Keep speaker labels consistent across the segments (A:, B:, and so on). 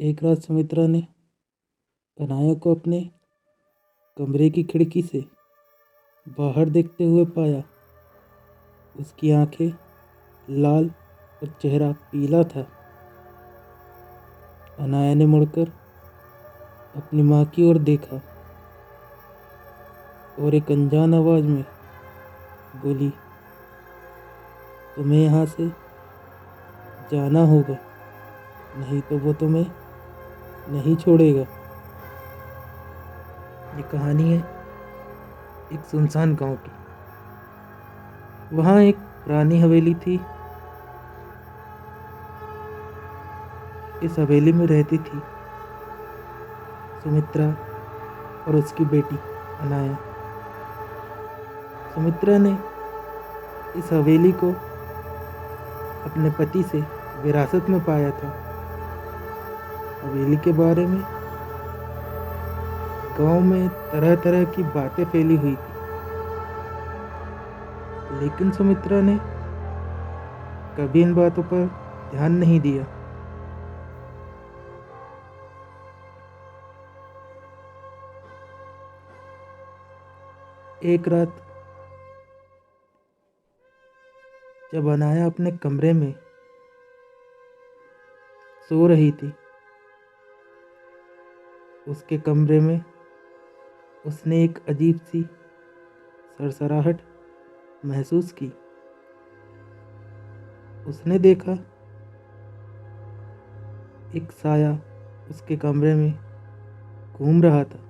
A: एक रात सुमित्रा ने अनाया को अपने कमरे की खिड़की से बाहर देखते हुए पाया। उसकी आंखें लाल और चेहरा पीला था। अनाया ने मुड़कर अपनी माँ की ओर देखा और एक अनजान आवाज में बोली, तुम्हें यहाँ से जाना होगा, नहीं तो वो तुम्हें नहीं छोड़ेगा। ये कहानी है एक सुनसान गांव की। वहाँ एक पुरानी हवेली थी। इस हवेली में रहती थी सुमित्रा और उसकी बेटी अनाया। सुमित्रा ने इस हवेली को अपने पति से विरासत में पाया था। हवेली के बारे में गांव में तरह तरह की बातें फैली हुई थी, लेकिन सुमित्रा ने कभी इन बातों पर ध्यान नहीं दिया। एक रात जब अनाया अपने कमरे में सो रही थी, उसके कमरे में उसने एक अजीब सी सरसराहट महसूस की। उसने देखा एक साया उसके कमरे में घूम रहा था।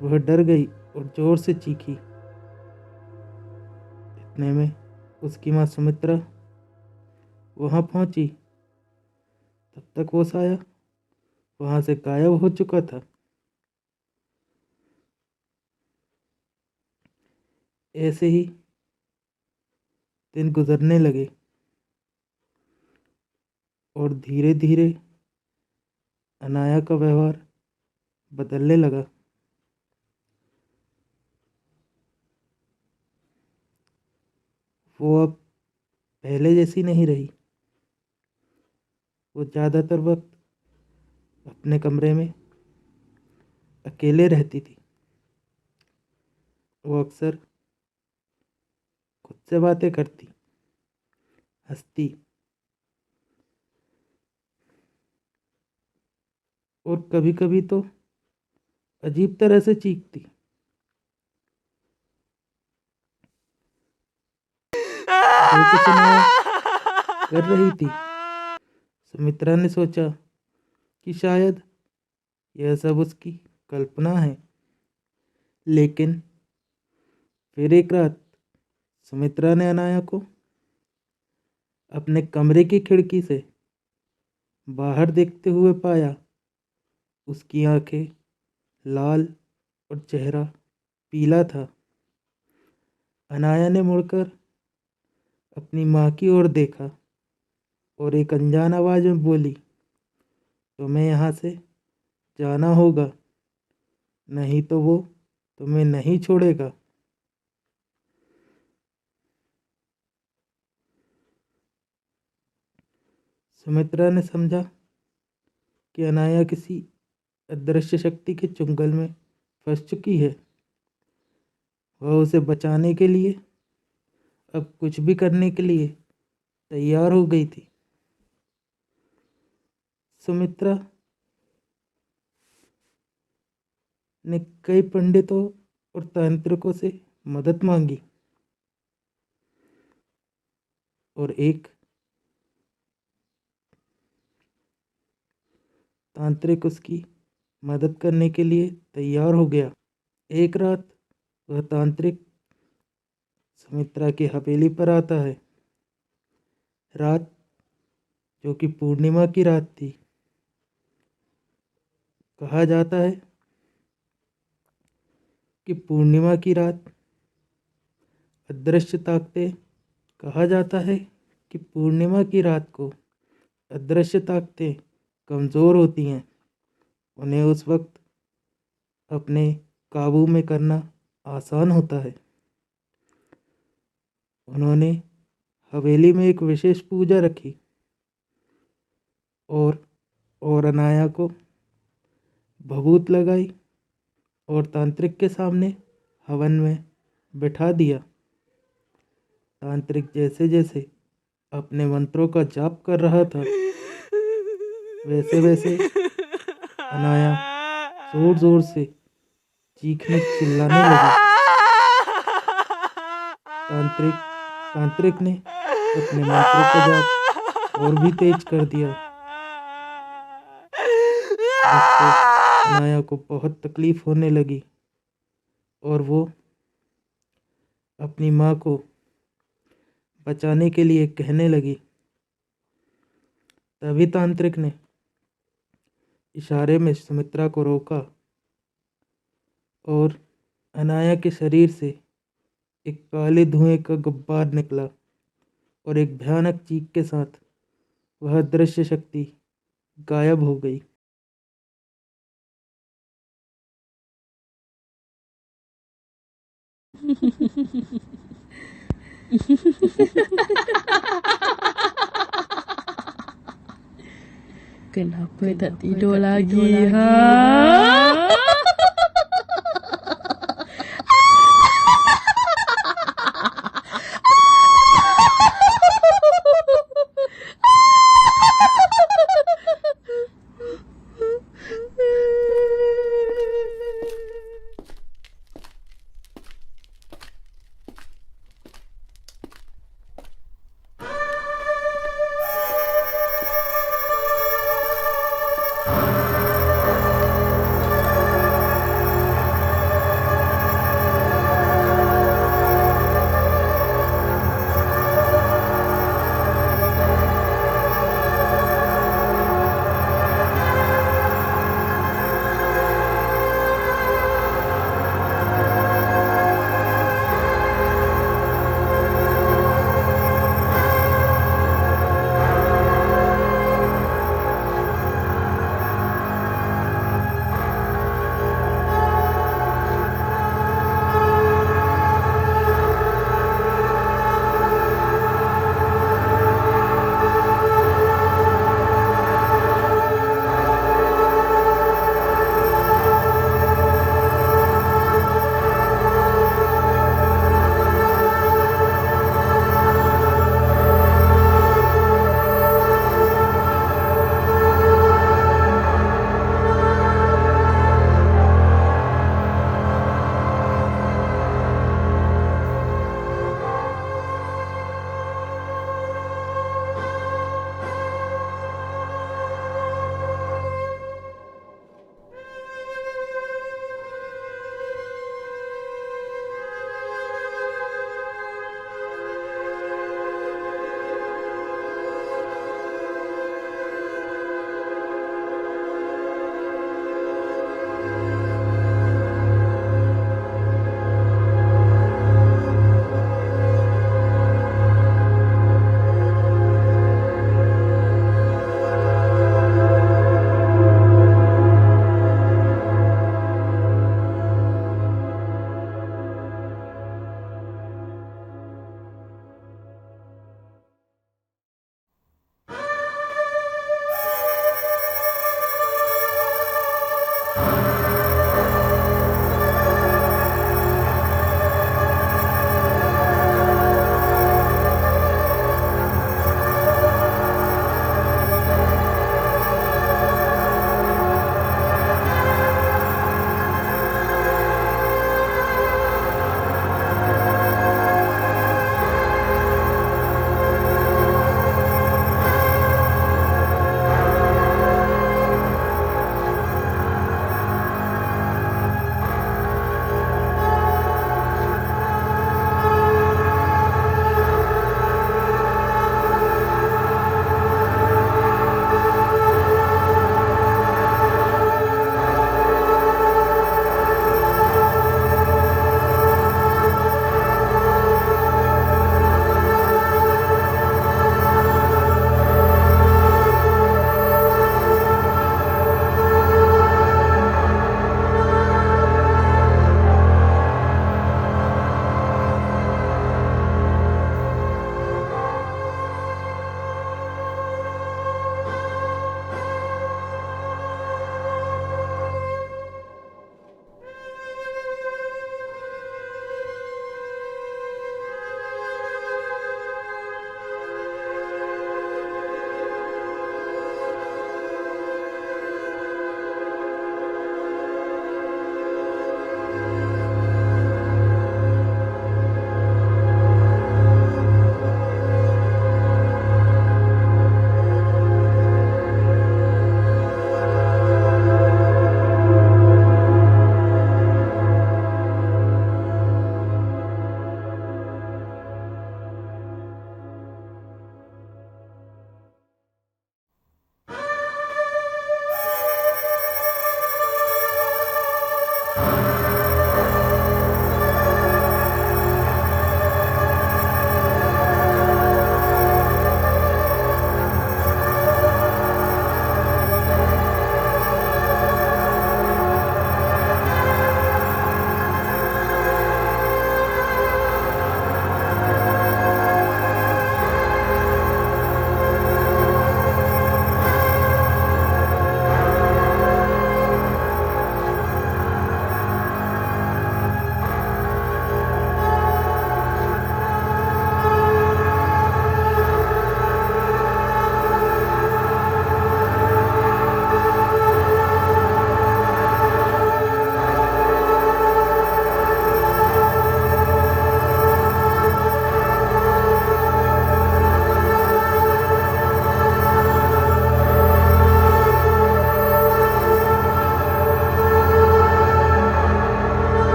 A: वह डर गई और जोर से चीखी। इतने में उसकी माँ सुमित्रा वहां पहुंची। तब तक वो साया वहां से गायब हो चुका था। ऐसे ही दिन गुजरने लगे और धीरे धीरे अनाया का व्यवहार बदलने लगा। वो अब पहले जैसी नहीं रही। वो ज़्यादातर वक्त अपने कमरे में अकेले रहती थी। वो अक्सर खुद से बातें करती, हंसती और कभी कभी तो अजीब तरह से चीखती। जो कुछ अनाया कर रही थी, सुमित्रा ने सोचा कि शायद यह सब उसकी कल्पना है। लेकिन फिर एक रात सुमित्रा ने अनाया को अपने कमरे की खिड़की से बाहर देखते हुए पाया। उसकी आंखें लाल और चेहरा पीला था। अनाया ने मुड़कर अपनी माँ की ओर देखा और एक अनजान आवाज में बोली, तुम्हें यहाँ से जाना होगा, नहीं तो वो तुम्हें नहीं छोड़ेगा। सुमित्रा ने समझा कि अनाया किसी अदृश्य शक्ति के चुंगल में फंस चुकी है। वह उसे बचाने के लिए अब कुछ भी करने के लिए तैयार हो गई थी। सुमित्रा ने कई पंडितों और तांत्रिकों से मदद मांगी और एक तांत्रिक उसकी मदद करने के लिए तैयार हो गया। एक रात वह तांत्रिक सुमित्रा की हवेली पर आता है। रात जो कि पूर्णिमा की रात थी। कहा जाता है कि पूर्णिमा की रात अदृश्य ताकतें कहा जाता है कि पूर्णिमा की रात को अदृश्य ताकतें कमज़ोर होती हैं। उन्हें उस वक्त अपने काबू में करना आसान होता है। उन्होंने हवेली में एक विशेष पूजा रखी और और अनाया को भभूत लगाई और तांत्रिक के सामने हवन में बिठा दिया। तांत्रिक जैसे जैसे अपने मंत्रों का जाप कर रहा था, वैसे वैसे अनाया जोर जोर से चीखने चिल्लाने लगी। तांत्रिक ने अपने मंत्रों का जाप और भी तेज कर दिया, जिससे अनाया को बहुत तकलीफ होने लगी और वो अपनी माँ को बचाने के लिए कहने लगी। तभी तांत्रिक ने इशारे में सुमित्रा को रोका और अनाया के शरीर से एक काले धुएं का गुब्बार निकला और एक भयानक चीख के साथ वह दृश्य शक्ति गायब हो गई।
B: Kenapa tak tidur lagi, ha?